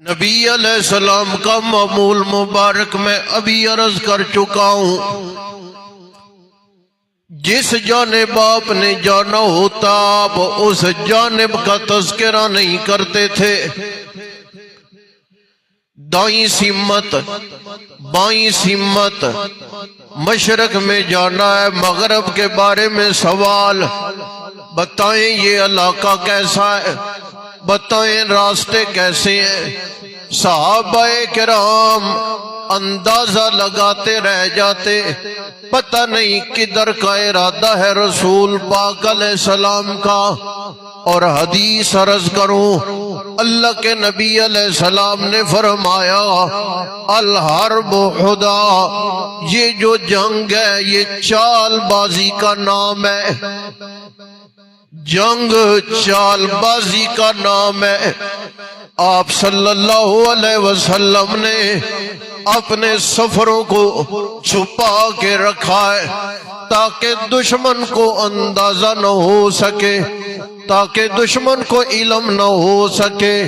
نبی علیہ السلام کا معمول مبارک میں ابھی عرض کر چکا ہوں، جس جانب آپ نے جانا ہوتا آپ اس جانب کا تذکرہ نہیں کرتے تھے۔ دائیں سمت بائیں سمت، مشرق میں جانا ہے، مغرب کے بارے میں سوال، بتائیں یہ علاقہ کیسا ہے، بتائیں راستے کیسے ہیں۔ صحابہ کرام اندازہ لگاتے رہ جاتے، پتہ نہیں کدھر کا ارادہ ہے رسول پاک علیہ السلام کا۔ اور حدیث عرض کروں، اللہ کے نبی علیہ السلام نے فرمایا الحرب خدا، یہ جو جنگ ہے یہ چال بازی کا نام ہے، جنگ چال بازی کا نام ہے۔ آپ صلی اللہ علیہ وسلم نے اپنے سفروں کو چھپا کے رکھا ہے تاکہ دشمن کو اندازہ نہ ہو سکے، تاکہ دشمن کو علم نہ ہو سکے۔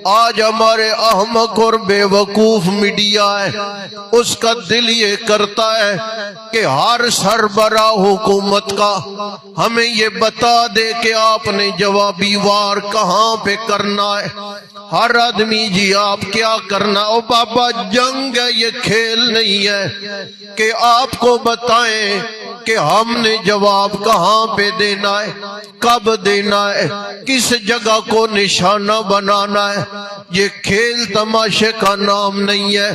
آج ہمارے احمق اور بے وقوف میڈیا ہے، اس کا دل یہ کرتا ہے کہ ہر سربراہ حکومت کا ہمیں یہ بتا دے کہ آپ نے جوابی وار کہاں پہ کرنا ہے۔ ہر آدمی جی آپ کیا کرنا؟ او بابا جنگ ہے، یہ کھیل نہیں ہے کہ آپ کو بتائیں کہ ہم نے جواب کہاں پہ دینا ہے، کب دینا ہے، کس جگہ کو نشانہ بنانا ہے۔ یہ کھیل تماشے کا نام نہیں ہے،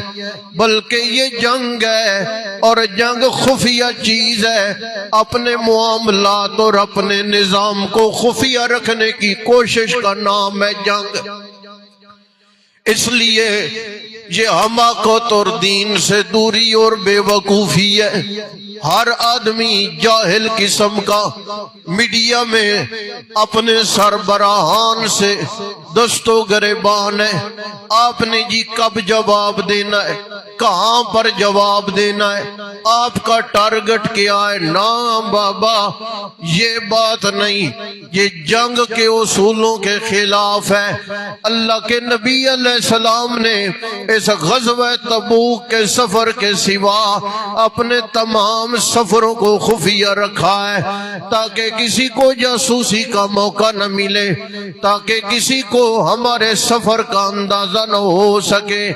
بلکہ یہ جنگ ہے، اور جنگ خفیہ چیز ہے۔ اپنے معاملات اور اپنے نظام کو خفیہ رکھنے کی کوشش کا نام ہے جنگ۔ اس لیے یہ حماقت اور دین سے دوری اور بے وقوفی ہے۔ ہر آدمی جاہل قسم کا میڈیا میں اپنے سربراہان سے دست و گریبان ہے۔ آپ نے جی کب جواب دینا ہے، کہاں پر جواب دینا ہے، آپ کا ٹارگٹ کیا ہے؟ نا بابا یہ بات نہیں، یہ جنگ کے اصولوں کے خلاف ہے۔ اللہ کے نبی علیہ السلام نے اس غزوہ تبوک کے سفر کے سوا اپنے تمام سفروں کو خفیہ رکھا ہے تاکہ کسی کو جاسوسی کا موقع نہ ملے، تاکہ کسی کو ہمارے سفر کا اندازہ نہ ہو سکے۔